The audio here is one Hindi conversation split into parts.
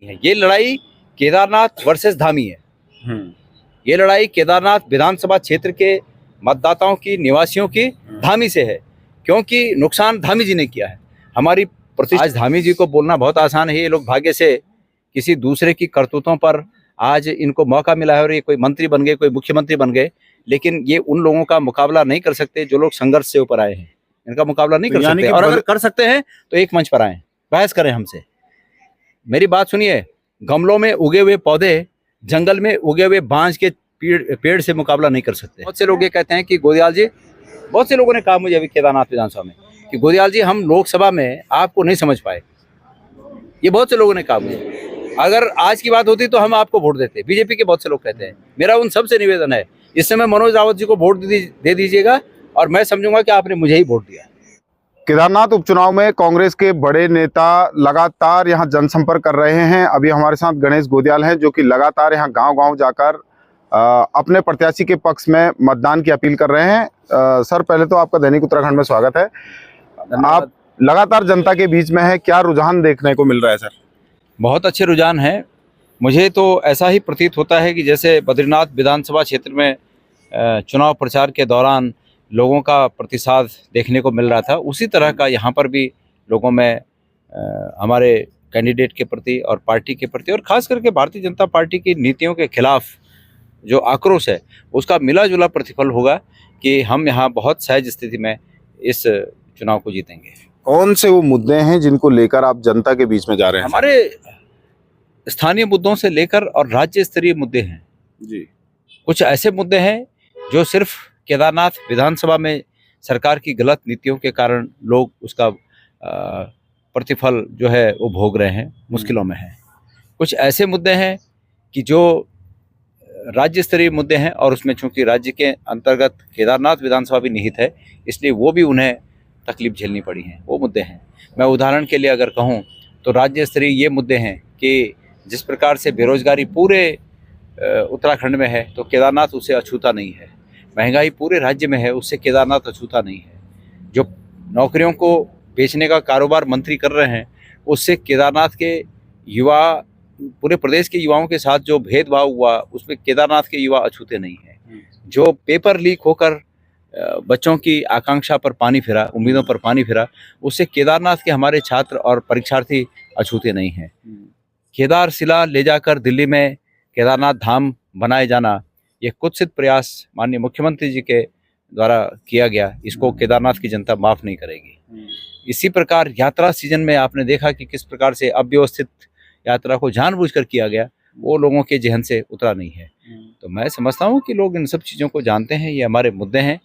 ये लड़ाई केदारनाथ वर्सेस धामी है। ये लड़ाई केदारनाथ विधानसभा क्षेत्र के मतदाताओं की, निवासियों की धामी से है, क्योंकि नुकसान धामी जी ने किया है। हमारी प्रतिष्ठा, आज धामी जी को बोलना बहुत आसान है। ये लोग भाग्य से किसी दूसरे की करतूतों पर आज इनको मौका मिला है और ये कोई मंत्री बन गए, कोई मुख्यमंत्री बन गए, लेकिन ये उन लोगों का मुकाबला नहीं कर सकते जो लोग संघर्ष से ऊपर आए हैं। इनका मुकाबला नहीं कर सकते, और अगर कर सकते हैं तो एक मंच पर आए, बहस करें हमसे। मेरी बात सुनिए, गमलों में उगे हुए पौधे, जंगल में उगे हुए बांज के पेड़ से मुकाबला नहीं कर सकते। बहुत से लोग ये कहते हैं कि गोदयाल जी, बहुत से लोगों ने कहा मुझे अभी केदारनाथ विधानसभा में कि गोदयाल जी हम लोकसभा में आपको नहीं समझ पाए। ये बहुत से लोगों ने कहा मुझे, अगर आज की बात होती तो हम आपको वोट देते। बीजेपी के बहुत से लोग कहते हैं। मेरा उन सबसे निवेदन है, इस समय मनोज रावत जी को वोट दे दीजिएगा और मैं समझूंगा कि आपने मुझे ही वोट दिया। केदारनाथ उपचुनाव में कांग्रेस के बड़े नेता लगातार यहां जनसंपर्क कर रहे हैं। अभी हमारे साथ गणेश गोदयाल हैं, जो कि लगातार यहां गांव-गांव जाकर अपने प्रत्याशी के पक्ष में मतदान की अपील कर रहे हैं। सर, पहले तो आपका दैनिक उत्तराखंड में स्वागत है। आप लगातार जनता के बीच में है, क्या रुझान देखने को मिल रहा है सर? बहुत अच्छे रुझान हैं। मुझे तो ऐसा ही प्रतीत होता है कि जैसे बद्रीनाथ विधानसभा क्षेत्र में चुनाव प्रचार के दौरान लोगों का प्रतिसाद देखने को मिल रहा था, उसी तरह का यहाँ पर भी लोगों में हमारे कैंडिडेट के प्रति और पार्टी के प्रति, और ख़ास करके भारतीय जनता पार्टी की नीतियों के खिलाफ जो आक्रोश है, उसका मिला जुला प्रतिफल होगा कि हम यहाँ बहुत सहज स्थिति में इस चुनाव को जीतेंगे। कौन से वो मुद्दे हैं जिनको लेकर आप जनता के बीच में जा रहे हैं? हमारे स्थानीय मुद्दों से लेकर और राज्य स्तरीय मुद्दे हैं जी। कुछ ऐसे मुद्दे हैं जो सिर्फ केदारनाथ विधानसभा में सरकार की गलत नीतियों के कारण लोग उसका प्रतिफल जो है वो भोग रहे हैं, मुश्किलों में हैं। कुछ ऐसे मुद्दे हैं कि जो राज्य स्तरीय मुद्दे हैं, और उसमें चूंकि राज्य के अंतर्गत केदारनाथ विधानसभा भी निहित है, इसलिए वो भी उन्हें तकलीफ झेलनी पड़ी है। वो मुद्दे हैं, मैं उदाहरण के लिए अगर कहूँ तो राज्य स्तरीय ये मुद्दे हैं कि जिस प्रकार से बेरोजगारी पूरे उत्तराखंड में है, तो केदारनाथ उसे अछूता नहीं है। महंगाई पूरे राज्य में है, उससे केदारनाथ अछूता नहीं है। जो नौकरियों को बेचने का कारोबार मंत्री कर रहे हैं, उससे केदारनाथ के युवा, पूरे प्रदेश के युवाओं के साथ जो भेदभाव हुआ, उसमें केदारनाथ के युवा अछूते नहीं हैं। जो पेपर लीक होकर बच्चों की आकांक्षा पर पानी फिरा, उम्मीदों पर पानी फिरा, उससे केदारनाथ के हमारे छात्र और परीक्षार्थी अछूते नहीं हैं। केदार शिला ले जाकर दिल्ली में केदारनाथ धाम बनाए जाना, ये कुत्सित प्रयास माननीय मुख्यमंत्री जी के द्वारा किया गया, इसको केदारनाथ की जनता माफ़ नहीं करेगी। इसी प्रकार यात्रा सीजन में आपने देखा कि किस प्रकार से अव्यवस्थित यात्रा को जानबूझकर किया गया, वो लोगों के जहन से उतरा नहीं है। तो मैं समझता हूँ कि लोग इन सब चीज़ों को जानते हैं, ये हमारे मुद्दे हैं।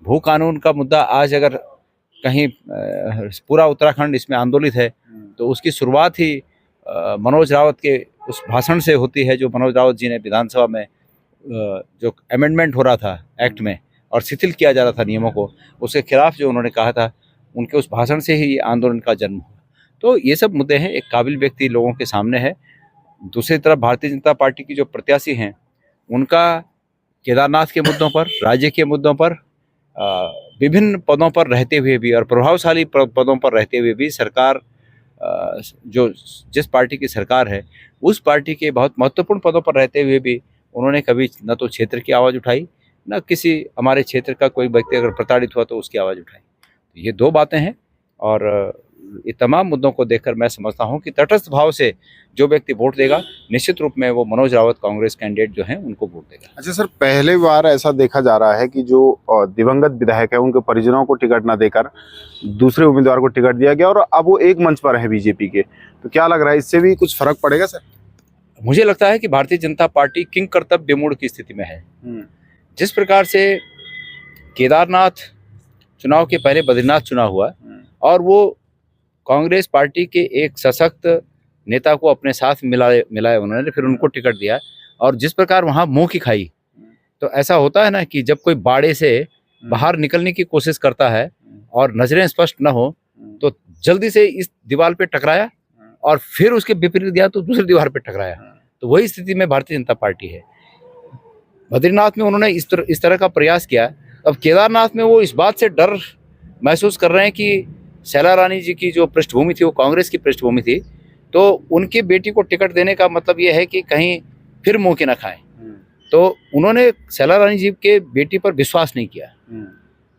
भू कानून का मुद्दा आज अगर कहीं पूरा उत्तराखंड इसमें आंदोलित है, तो उसकी शुरुआत ही मनोज रावत के उस भाषण से होती है, जो मनोज रावत जी ने विधानसभा में जो अमेंडमेंट हो रहा था एक्ट में और शिथिल किया जा रहा था नियमों को, उसके खिलाफ जो उन्होंने कहा था, उनके उस भाषण से ही आंदोलन का जन्म हुआ। तो ये सब मुद्दे हैं, एक काबिल व्यक्ति लोगों के सामने है। दूसरी तरफ भारतीय जनता पार्टी की जो प्रत्याशी हैं, उनका केदारनाथ के मुद्दों पर, राज्य के मुद्दों पर, विभिन्न पदों पर रहते हुए भी और प्रभावशाली पदों पर रहते हुए भी सरकार, जो जिस पार्टी की सरकार है, उस पार्टी के बहुत महत्वपूर्ण पदों पर रहते हुए भी उन्होंने कभी न तो क्षेत्र की आवाज़ उठाई, न किसी हमारे क्षेत्र का कोई व्यक्ति अगर प्रताड़ित हुआ तो उसकी आवाज़ उठाई। तो ये दो बातें हैं, और ये तमाम मुद्दों को देखकर मैं समझता हूं कि तटस्थ भाव से जो व्यक्ति वोट देगा, निश्चित रूप में वो मनोज रावत कांग्रेस कैंडिडेट जो हैं उनको वोट देगा। अच्छा सर, पहले बार ऐसा देखा जा रहा है कि जो दिवंगत विधायक है, उनके परिजनों को टिकट न देकर दूसरे उम्मीदवार को टिकट दिया गया, और अब वो एक मंच पर है बीजेपी के। तो क्या लग रहा है, इससे भी कुछ फर्क पड़ेगा सर? मुझे लगता है कि भारतीय जनता पार्टी किंग कर्तव्य विमूढ़ की स्थिति में है। जिस प्रकार से केदारनाथ चुनाव के पहले बद्रीनाथ चुनाव हुआ, और वो कांग्रेस पार्टी के एक सशक्त नेता को अपने साथ मिलाए उन्होंने, फिर उनको टिकट दिया, और जिस प्रकार वहाँ मुंह की खाई। तो ऐसा होता है ना कि जब कोई बाड़े से बाहर निकलने की कोशिश करता है और नजरें स्पष्ट न हो, तो जल्दी से इस दीवार पे टकराया और फिर उसके विपरीत दिया तो दूसरी दीवार पे टकराया। तो वही स्थिति में भारतीय जनता पार्टी है। बद्रीनाथ में उन्होंने इस तरह का प्रयास किया। अब केदारनाथ में वो इस बात से डर महसूस कर रहे हैं कि शैला रानी जी की जो पृष्ठभूमि थी वो कांग्रेस की पृष्ठभूमि थी, तो उनकी बेटी को टिकट देने का मतलब ये है कि कहीं फिर मुंह की ना खाएं। तो उन्होंने शैला रानी जी के बेटी पर विश्वास नहीं किया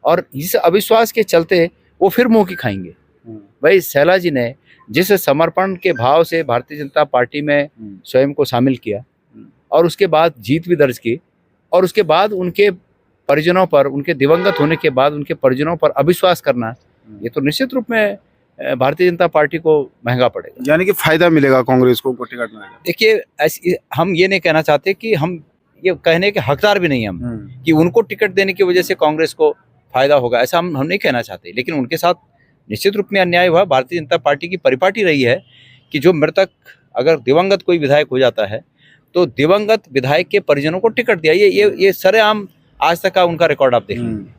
और इस अविश्वास के चलते वो फिर मुंह की खाएंगे। भाई शैला जी ने जिस समर्पण के भाव से भारतीय जनता पार्टी में स्वयं को शामिल किया और उसके बाद जीत भी दर्ज की और उसके बाद उनके परिजनों पर, उनके दिवंगत होने के बाद उनके परिजनों पर अविश्वास करना, ये तो निश्चित रूप में भारतीय जनता पार्टी को महंगा पड़ेगा। यानी कि फायदा मिलेगा कांग्रेस को उनको टिकट मिलेगा। देखिए, हम ये नहीं कहना चाहते कि हम ये कहने के हकदार भी नहीं हम कि उनको टिकट देने की वजह से कांग्रेस को फायदा होगा, ऐसा हम नहीं कहना चाहते। लेकिन उनके साथ निश्चित रूप में अन्याय हुआ। भारतीय जनता पार्टी की परिपाटी रही है कि जो मृतक, अगर दिवंगत कोई विधायक हो जाता है तो दिवंगत विधायक के परिजनों को टिकट दिया। ये सरेआम आज तक का उनका रिकॉर्ड आप देख लीजिए।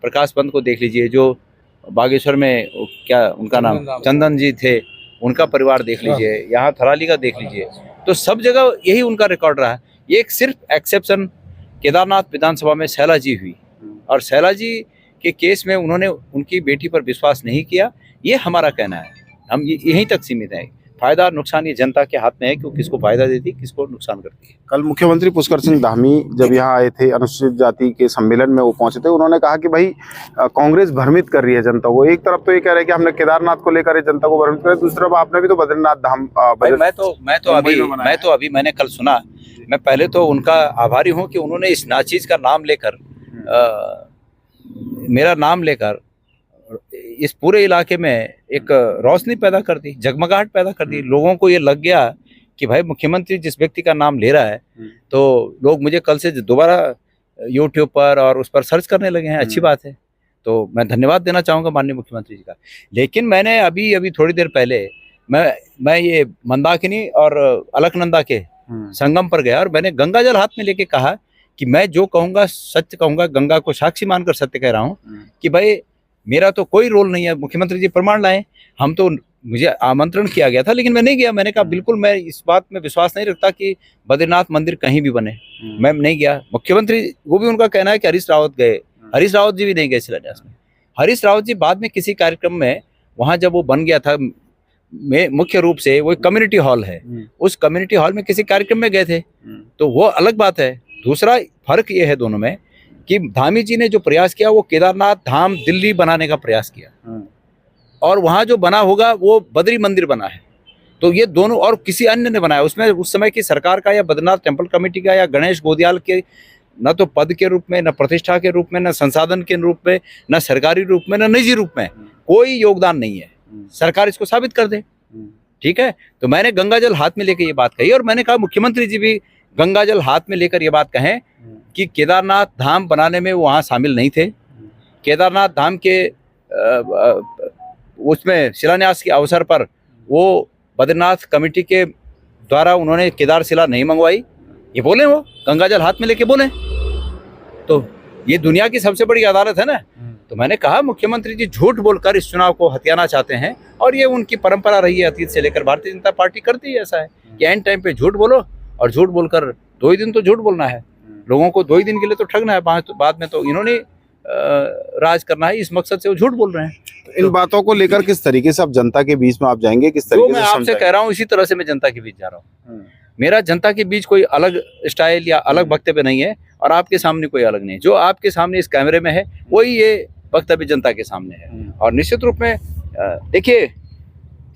प्रकाश पंत को देख लीजिए, जो बागेश्वर में क्या उनका नाम चंदन जी थे, उनका परिवार देख लीजिए, यहाँ थराली का देख लीजिए, तो सब जगह यही उनका रिकॉर्ड रहा। ये एक सिर्फ एक्सेप्शन केदारनाथ विधानसभा में शैला जी हुई और शैला जी के केस में उन्होंने उनकी बेटी पर विश्वास नहीं किया। ये हमारा कहना है, हम यहीं तक सीमित हैं। फायदा नुकसान ये जनता के हाथ में है कि वो किसको फायदा देती है, किसको नुकसान करती है। कल मुख्यमंत्री पुष्कर सिंह धामी जब यहाँ आए थे, अनुसूचित जाति के सम्मेलन में वो पहुंचे थे, उन्होंने कहा कि भाई कांग्रेस भ्रमित कर रही है जनता को। एक तरफ तो ये कह रहे हैं कि हमने केदारनाथ को लेकर जनता को भ्रमित कर, दूसरी तरफ आपने भी तो बद्रीनाथ धाम मैं तो अभी मैंने कल सुना। मैं पहले तो उनका आभारी हूँ कि उन्होंने इस नाचीज का नाम लेकर, मेरा नाम लेकर इस पूरे इलाके में एक रोशनी पैदा कर दी, जगमगाहट पैदा कर दी। लोगों को ये लग गया कि भाई मुख्यमंत्री जिस व्यक्ति का नाम ले रहा है, तो लोग मुझे कल से दोबारा यूट्यूब पर और उस पर सर्च करने लगे हैं। अच्छी बात है, तो मैं धन्यवाद देना चाहूँगा माननीय मुख्यमंत्री जी का। लेकिन मैंने अभी थोड़ी देर पहले मैं ये मंदाकिनी और अलकनंदा के संगम पर गया और मैंने गंगा जल हाथ में लेके कहा कि मैं जो कहूँगा सत्य कहूँगा, गंगा को साक्षी मानकर सत्य कह रहा हूँ कि भाई मेरा तो कोई रोल नहीं है। मुख्यमंत्री जी प्रमाण लाएं। मुझे आमंत्रण किया गया था लेकिन मैं नहीं गया। मैंने कहा बिल्कुल मैं इस बात में विश्वास नहीं रखता कि बद्रीनाथ मंदिर कहीं भी बने। मैं नहीं गया। मुख्यमंत्री, वो भी उनका कहना है कि हरीश रावत गए, हरीश रावत जी भी नहीं गए शिलान्यास में। हरीश रावत जी बाद में किसी कार्यक्रम में, वहाँ जब वो बन गया था, मुख्य रूप से वो कम्युनिटी हॉल है, उस कम्युनिटी हॉल में किसी कार्यक्रम में गए थे, तो वो अलग बात है। दूसरा फर्क ये है दोनों में कि धामी जी ने जो प्रयास किया वो केदारनाथ धाम दिल्ली बनाने का प्रयास किया और वहाँ जो बना होगा वो बद्री मंदिर बना है। तो ये दोनों, और किसी अन्य ने बनाया, उसमें उस समय की सरकार का या बद्रीनाथ टेम्पल कमेटी का या गणेश गोदियाल के न तो पद के रूप में, न प्रतिष्ठा के रूप में, न संसाधन के रूप में, न सरकारी रूप में, न निजी रूप में कोई योगदान नहीं है। सरकार इसको साबित कर दे, ठीक है। तो मैंने गंगा जल हाथ में लेकर ये बात कही और मैंने कहा मुख्यमंत्री जी भी गंगा जल हाथ में लेकर ये बात कहें कि केदारनाथ धाम बनाने में वो वहाँ शामिल नहीं थे। केदारनाथ धाम के उसमें शिलान्यास के अवसर पर वो बद्रीनाथ कमेटी के द्वारा उन्होंने केदार शिला नहीं मंगवाई, ये बोले, वो गंगा जल हाथ में लेके बोले। तो ये दुनिया की सबसे बड़ी अदालत है ना। तो मैंने कहा मुख्यमंत्री जी झूठ बोलकर इस चुनाव को हथियाना चाहते हैं और ये उनकी परंपरा रही है अतीत से लेकर। भारतीय जनता पार्टी करती है ऐसा है कि एंड टाइम पे झूठ बोलो और झूठ बोलकर 2 ही दिन तो झूठ बोलना है, लोगों को 2 ही दिन के लिए तो ठगना है, बाद में तो इन्होंने राज करना है, इस मकसद से वो झूठ बोल रहे हैं। तो इन बातों को लेकर किस तरीके से आप जनता के बीच में आप जाएंगे, किस तरीके से? मैं आपसे कह रहा हूँ इसी तरह से मैं जनता के बीच जा रहा हूँ। मेरा जनता के बीच कोई अलग स्टाइल या अलग वक्तव्य नहीं है और आपके सामने कोई अलग नहीं है। जो आपके सामने इस कैमरे में है वही ये वक्तव्य जनता के सामने है। और निश्चित रूप में देखिए,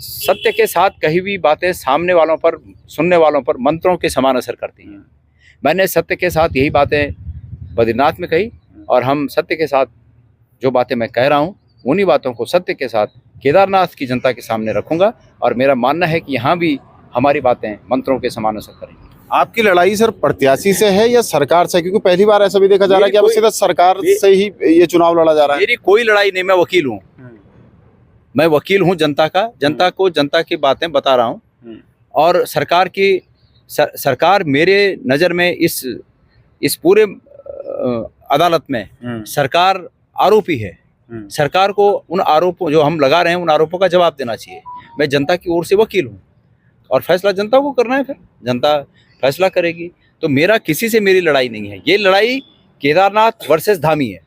सत्य के साथ कही हुई बातें सामने वालों पर, सुनने वालों पर मंत्रों के समान असर करती हैं। मैंने सत्य के साथ यही बातें बद्रीनाथ में कही और हम सत्य के साथ जो बातें मैं कह रहा हूँ उन्हीं बातों को सत्य के साथ केदारनाथ की जनता के सामने रखूंगा और मेरा मानना है कि यहाँ भी हमारी बातें मंत्रों के समान असर करेंगी। आपकी लड़ाई सर प्रत्याशी से है या सरकार से? क्योंकि पहली बार ऐसा भी देखा जा रहा है कि अब सीधा सरकार से ही ये चुनाव लड़ा जा रहा है। मेरी कोई लड़ाई नहीं, मैं वकील हूँ। मैं वकील हूँ जनता का, जनता को जनता की बातें बता रहा हूँ। और सरकार मेरे नज़र में इस पूरे अदालत में सरकार आरोपी है। सरकार को उन आरोपों जो हम लगा रहे हैं उन आरोपों का जवाब देना चाहिए। मैं जनता की ओर से वकील हूँ और फैसला जनता को करना है, फिर जनता फैसला करेगी। तो मेरी लड़ाई नहीं है। ये लड़ाई केदारनाथ वर्सेस धामी है।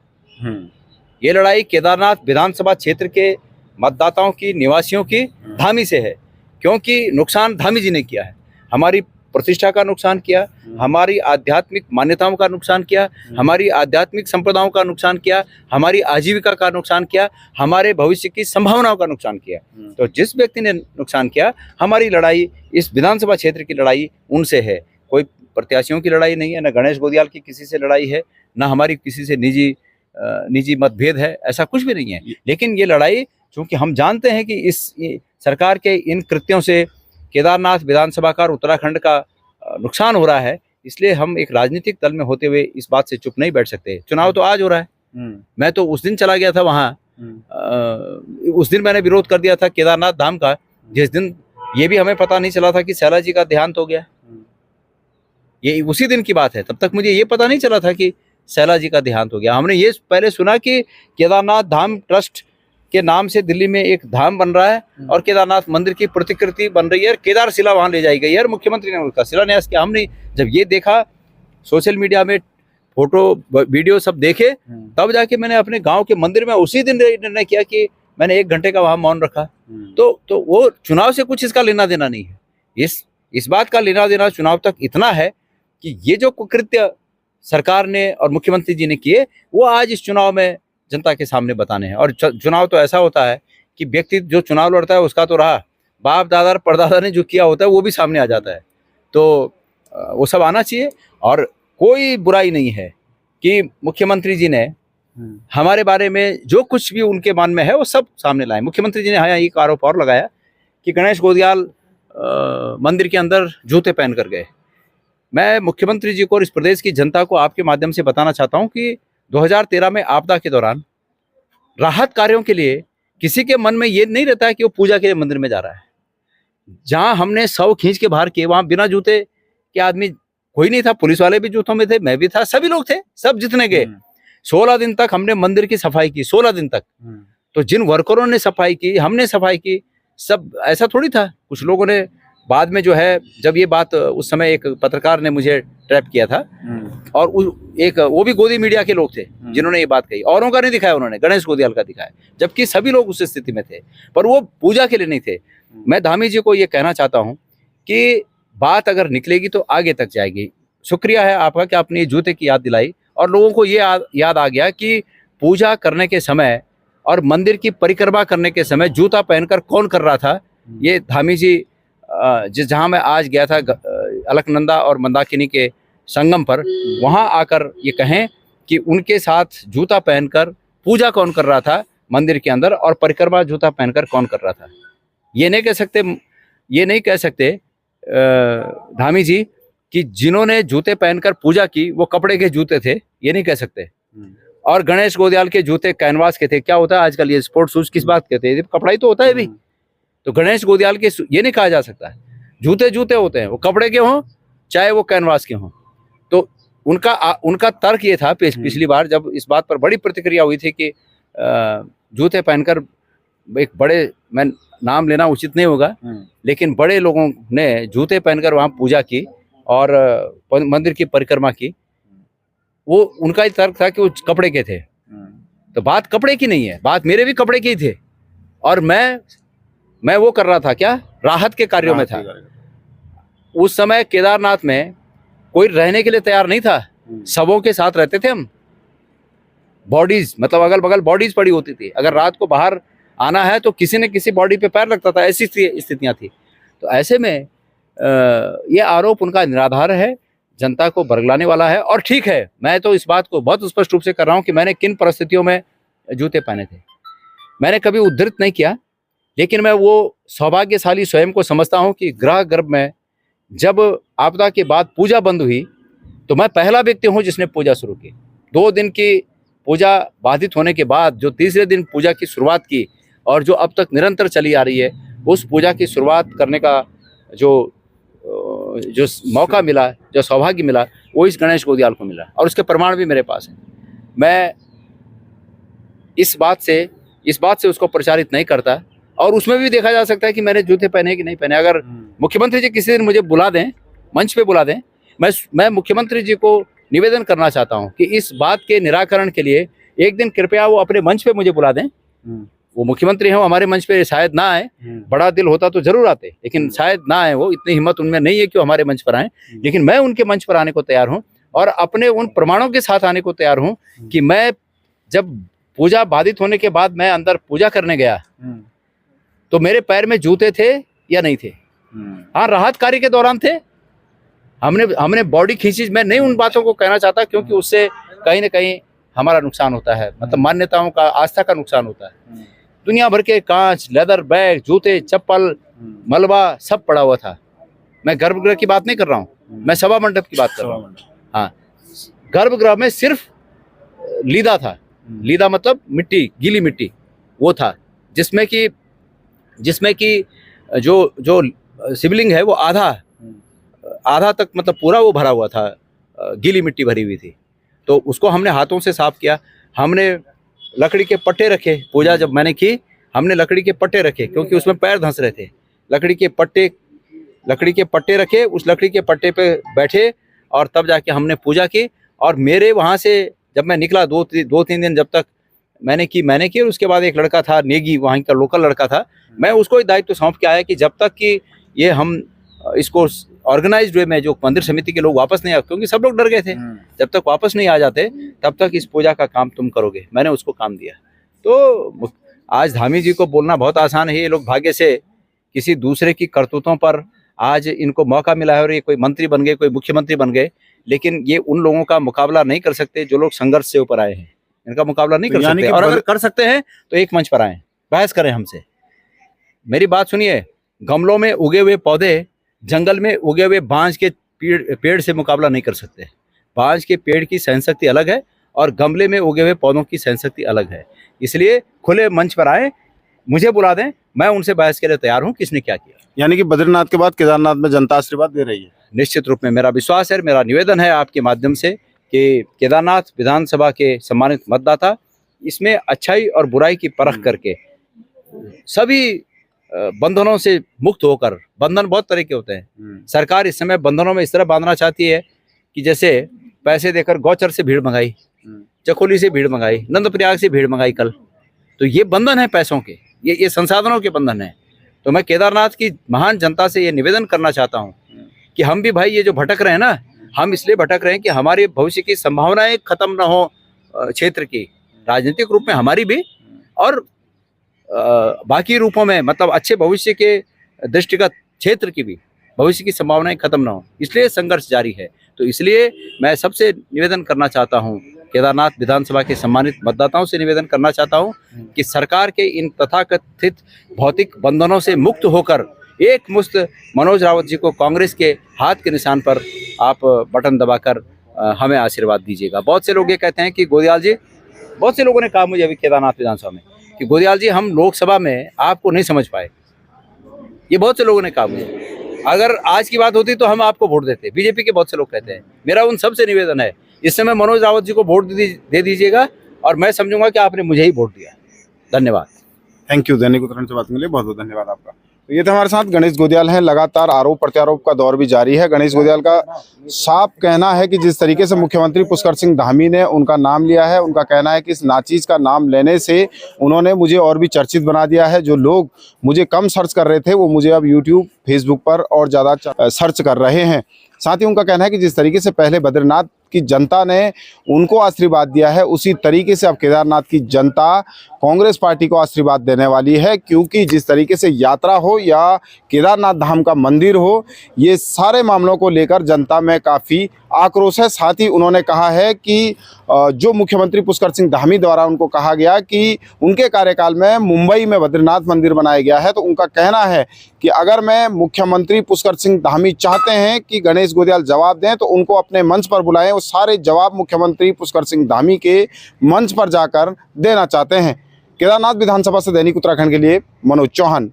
ये लड़ाई केदारनाथ विधानसभा क्षेत्र के मतदाताओं की, निवासियों की धामी से है। क्योंकि नुकसान धामी जी ने किया है। हमारी प्रतिष्ठा का नुकसान किया, हमारी आध्यात्मिक मान्यताओं का नुकसान किया, हमारी आध्यात्मिक संप्रदायों का नुकसान किया, हमारी आजीविका का नुकसान किया, हमारे भविष्य की संभावनाओं का नुकसान किया। तो जिस व्यक्ति ने नुकसान किया, हमारी लड़ाई इस विधानसभा क्षेत्र की लड़ाई उनसे है। कोई प्रत्याशियों की लड़ाई नहीं है, न गणेश गोदियाल की किसी से लड़ाई है, न हमारी किसी से निजी मतभेद है, ऐसा कुछ भी नहीं है। लेकिन ये लड़ाई, चूंकि हम जानते हैं कि इस सरकार के इन कृत्यों से केदारनाथ विधानसभा का और उत्तराखंड का नुकसान हो रहा है, इसलिए हम एक राजनीतिक दल में होते हुए इस बात से चुप नहीं बैठ सकते। चुनाव तो आज हो रहा है, मैं तो उस दिन चला गया था वहाँ, उस दिन मैंने विरोध कर दिया था केदारनाथ धाम का, जिस दिन ये भी हमें पता नहीं चला था कि शैला जी का देहांत हो गया। ये उसी दिन की बात है, तब तक मुझे ये पता नहीं चला था कि शैला जी का देहांत हो गया। हमने ये पहले सुना कि केदारनाथ धाम ट्रस्ट के नाम से दिल्ली में एक धाम बन रहा है और केदारनाथ मंदिर की प्रतिकृति बन रही है, केदार शिला वहां ले जाई गई है और मुख्यमंत्री ने उसका शिलान्यास किया। हमने जब ये देखा, सोशल मीडिया में फोटो वीडियो सब देखे, तब जाके मैंने अपने गांव के मंदिर में उसी दिन निर्णय किया कि मैंने 1 घंटे का वहां मौन रखा। तो वो चुनाव से कुछ इसका लेना देना नहीं है। इस बात का लेना देना चुनाव तक इतना है कि ये जो कुकृत्य सरकार ने और मुख्यमंत्री जी ने किए, वो आज इस चुनाव में जनता के सामने बताने हैं। और चुनाव तो ऐसा होता है कि व्यक्ति जो चुनाव लड़ता है उसका तो रहा, बाप दादा परदादा ने जो किया होता है वो भी सामने आ जाता है। तो वो सब आना चाहिए और कोई बुराई नहीं है कि मुख्यमंत्री जी ने हमारे बारे में जो कुछ भी उनके मन में है वो सब सामने लाए। मुख्यमंत्री जी ने यहाँ एक आरोप और लगाया कि गणेश गोदियाल मंदिर के अंदर जूते पहन कर गए। मैं मुख्यमंत्री जी को और इस प्रदेश की जनता को आपके माध्यम से बताना चाहता हूँ कि 2013 में आपदा के दौरान राहत कार्यों के लिए किसी के मन में ये नहीं रहता है कि वो पूजा के लिए मंदिर में जा रहा है। जहां हमने 100 खींच के बाहर किए, वहां बिना जूते के आदमी कोई नहीं था, पुलिस वाले भी जूतों में थे, मैं भी था, सभी लोग थे, सब जितने गए। 16 दिन तक हमने मंदिर की सफाई की, 16 दिन तक। तो जिन वर्करों ने सफाई की, हमने सफाई की, सब ऐसा थोड़ी था। कुछ लोगों ने बाद में जो है, जब ये बात उस समय एक पत्रकार ने मुझे ट्रैप किया था और वो भी गोदी मीडिया के लोग थे जिन्होंने ये बात कही, औरों का नहीं दिखाया उन्होंने, गणेश गोदियाल का दिखाया, जबकि सभी लोग उस स्थिति में थे, पर वो पूजा के लिए नहीं थे। मैं धामी जी को ये कहना चाहता हूँ कि बात अगर निकलेगी तो आगे तक जाएगी। शुक्रिया है आपका कि आपने ये जूते की याद दिलाई और लोगों को ये याद आ गया कि पूजा करने के समय और मंदिर की परिक्रमा करने के समय जूता पहनकर कौन कर रहा था। ये धामी जी जहाँ मैं आज गया था अलकनंदा और मंदाकिनी के संगम पर, वहाँ आकर ये कहें कि उनके साथ जूता पहनकर पूजा कौन कर रहा था मंदिर के अंदर और परिक्रमा जूता पहनकर कौन कर रहा था। ये नहीं कह सकते धामी जी कि जिन्होंने जूते पहनकर पूजा की वो कपड़े के जूते थे, ये नहीं कह सकते। और गणेश गोदियाल के जूते कैनवास के थे। क्या होता है आजकल ये स्पोर्ट्स शूज किस बात के थे, कपड़ा ही तो होता है भी। तो गणेश गोदियाल के ये नहीं कहा जा सकता है, जूते जूते होते हैं, वो कपड़े के हों चाहे वो कैनवास के हों। तो उनका तर्क ये था पिछली बार जब इस बात पर बड़ी प्रतिक्रिया हुई थी कि जूते पहनकर एक बड़े, मैं नाम लेना उचित नहीं होगा, लेकिन बड़े लोगों ने जूते पहनकर वहाँ पूजा की और मंदिर की परिक्रमा की। वो उनका ही तर्क था कि वो कपड़े के थे। तो बात कपड़े की नहीं है, बात मेरे भी कपड़े की थे और मैं वो कर रहा था, क्या राहत के कार्यों में था। उस समय केदारनाथ में कोई रहने के लिए तैयार नहीं था, सबों के साथ रहते थे हम। बॉडीज, मतलब अगल बगल बॉडीज पड़ी होती थी, अगर रात को बाहर आना है तो किसी न किसी बॉडी पे पैर लगता था, ऐसी स्थितियां थी। तो ऐसे में ये आरोप उनका निराधार है, जनता को बरगलाने वाला है। और ठीक है, मैं तो इस बात को बहुत स्पष्ट रूप से कर रहा हूँ कि मैंने किन परिस्थितियों में जूते पहने थे, मैंने कभी उद्धृत नहीं किया। लेकिन मैं वो सौभाग्यशाली स्वयं को समझता हूँ कि गृह गर्भ में जब आपदा के बाद पूजा बंद हुई तो मैं पहला व्यक्ति हूँ जिसने पूजा शुरू की। 2 दिन की पूजा बाधित होने के बाद जो तीसरे दिन पूजा की शुरुआत की और जो अब तक निरंतर चली आ रही है, उस पूजा की शुरुआत करने का जो मौका मिला, जो सौभाग्य मिला, वो इस गणेश गोदियाल को मिला और उसके प्रमाण भी मेरे पास है। मैं इस बात से उसको प्रचारित नहीं करता और उसमें भी देखा जा सकता है कि मैंने जूते पहने कि नहीं पहने। अगर मुख्यमंत्री जी किसी दिन मुझे बुला दें, मंच पे बुला दें, मैं मुख्यमंत्री जी को निवेदन करना चाहता हूं कि इस बात के निराकरण के लिए एक दिन कृपया वो अपने मंच पे मुझे बुला दें, वो मुख्यमंत्री हैं, वो हमारे मंच पे शायद ना आए, बड़ा दिल होता तो जरूर आते, लेकिन शायद ना आए, वो इतनी हिम्मत उनमें नहीं है कि वो हमारे मंच पर आए। लेकिन मैं उनके मंच पर आने को तैयार हूँ और अपने उन प्रमाणों के साथ आने को तैयार हूँ कि मैं जब पूजा बाधित होने के बाद मैं अंदर पूजा करने गया तो मेरे पैर में जूते थे या नहीं थे। हाँ, राहत कार्य के दौरान थे। हमने बॉडी खींची। मैं नहीं उन बातों को कहना चाहता क्योंकि उससे कहीं ना कहीं हमारा नुकसान होता है, मतलब मान्यताओं का, आस्था का नुकसान होता है। दुनिया भर के कांच, लेदर बैग, जूते, चप्पल, मलबा सब पड़ा हुआ था। मैं गर्भगृह की बात नहीं कर रहा हूँ, मैं सभा मंडप की बात कर रहा हूँ। हाँ, गर्भगृह में सिर्फ लीदा था। लीदा मतलब मिट्टी, गीली मिट्टी, वो था जिसमें कि जो शिवलिंग है वो आधा तक, मतलब पूरा वो भरा हुआ था, गीली मिट्टी भरी हुई थी। तो उसको हमने हाथों से साफ किया। हमने लकड़ी के पट्टे रखे। पूजा जब मैंने की, हमने लकड़ी के पट्टे रखे क्योंकि उसमें पैर धंस रहे थे। लकड़ी के पट्टे रखे, उस लकड़ी के पट्टे पे बैठे और तब जाके हमने पूजा की। और मेरे वहाँ से जब मैं निकला, 2-3 दिन जब तक मैंने की, और उसके बाद एक लड़का था नेगी, वहाँ का लोकल लड़का था, मैं उसको दायित्व सौंप के आया कि जब तक कि ये हम इसको ऑर्गेनाइज्ड वे में, जो मंदिर समिति के लोग वापस नहीं आए, क्योंकि सब लोग डर गए थे, जब तक वापस नहीं आ जाते तब तक इस पूजा का काम तुम करोगे। मैंने उसको काम दिया। तो आज धामी जी को बोलना बहुत आसान है। ये लोग भाग्य से किसी दूसरे की करतूतों पर आज इनको मौका मिला है और ये कोई मंत्री बन गए, कोई मुख्यमंत्री बन गए, लेकिन ये उन लोगों का मुकाबला नहीं कर सकते जो लोग संघर्ष से ऊपर आए हैं। इनका मुकाबला नहीं कर सकते। और अगर कर सकते हैं तो एक मंच पर आए, बहस करें हमसे। मेरी बात सुनिए, गमलों में उगे हुए पौधे जंगल में उगे हुए बांज के पेड़ से मुकाबला नहीं कर सकते। बांज के पेड़ की सहनशक्ति अलग है और गमले में उगे हुए पौधों की सहनशक्ति अलग है। इसलिए खुले मंच पर आए, मुझे बुला दें, मैं उनसे बहस के लिए तैयार हूं किसने क्या किया। यानी कि बद्रीनाथ के बाद केदारनाथ में जनता आशीर्वाद दे रही है। निश्चित रूप में मेरा विश्वास है, मेरा निवेदन है आपके माध्यम से कि केदारनाथ विधानसभा के सम्मानित मतदाता इसमें अच्छाई और बुराई की परख करके सभी बंधनों से मुक्त होकर, बंधन बहुत तरह के होते हैं, सरकार इस समय बंधनों में इस तरह बांधना चाहती है कि जैसे पैसे देकर गौचर से भीड़ मंगाई, चकोली से भीड़ मंगाई, नंदप्रयाग से भीड़ मंगाई कल। तो ये बंधन है पैसों के, ये संसाधनों के बंधन है। तो मैं केदारनाथ की महान जनता से ये निवेदन करना चाहता हूँ कि हम भी भाई ये जो भटक रहे हैं ना, हम इसलिए भटक रहे हैं कि हमारे भविष्य की संभावनाएं खत्म ना हो, क्षेत्र की, राजनीतिक रूप में हमारी भी और बाकी रूपों में, मतलब अच्छे भविष्य के दृष्टिगत क्षेत्र की भी भविष्य की संभावनाएं खत्म ना हो, इसलिए संघर्ष जारी है। तो इसलिए मैं सबसे निवेदन करना चाहता हूं, केदारनाथ विधानसभा के सम्मानित मतदाताओं से निवेदन करना चाहता हूं कि सरकार के इन तथाकथित भौतिक बंधनों से मुक्त होकर एक मुश्त मनोज रावत जी को कांग्रेस के हाथ के निशान पर आप बटन दबाकर हमें आशीर्वाद दीजिएगा। बहुत से लोग ये कहते हैं कि गोदियाल जी, बहुत से लोगों ने कहा मुझे अभी केदारनाथ विधानसभा में कि गोदियाल जी हम लोकसभा में आपको नहीं समझ पाए। ये बहुत से लोगों ने कहा मुझे, अगर आज की बात होती तो हम आपको वोट देते। बीजेपी के बहुत से लोग कहते हैं। मेरा उन सबसे निवेदन है, इस समय मनोज रावत जी को वोट दे दीजिएगा और मैं समझूंगा कि आपने मुझे ही वोट दिया। धन्यवाद। Thank you. दैनिक उत्तराखंड से बात के लिए बहुत बहुत धन्यवाद आपका। तो ये थे हमारे साथ गणेश गोदियाल हैं। लगातार आरोप प्रत्यारोप का दौर भी जारी है। गणेश गोदियाल का साफ कहना है कि जिस तरीके से मुख्यमंत्री पुष्कर सिंह धामी ने उनका नाम लिया है, उनका कहना है कि इस नाचीज का नाम लेने से उन्होंने मुझे और भी चर्चित बना दिया है। जो लोग मुझे कम सर्च कर रहे थे वो मुझे अब यूट्यूब, फेसबुक पर और ज़्यादा सर्च कर रहे हैं। साथ ही उनका कहना है कि जिस तरीके से पहले बद्रीनाथ की जनता ने उनको आशीर्वाद दिया है, उसी तरीके से अब केदारनाथ की जनता कांग्रेस पार्टी को आशीर्वाद देने वाली है। क्योंकि जिस तरीके से यात्रा हो या केदारनाथ धाम का मंदिर हो, ये सारे मामलों को लेकर जनता में काफ़ी आक्रोश है। साथ ही उन्होंने कहा है कि जो मुख्यमंत्री पुष्कर सिंह धामी द्वारा उनको कहा गया कि उनके कार्यकाल में मुंबई में बद्रीनाथ मंदिर बनाया गया है, तो उनका कहना है कि अगर मैं मुख्यमंत्री पुष्कर सिंह धामी चाहते हैं कि गणेश गोदियाल जवाब दें तो उनको अपने मंच पर बुलाएं। वो सारे जवाब मुख्यमंत्री पुष्कर सिंह धामी के मंच पर जाकर देना चाहते हैं। केदारनाथ विधानसभा से दैनिक उत्तराखंड के लिए मनोज चौहान।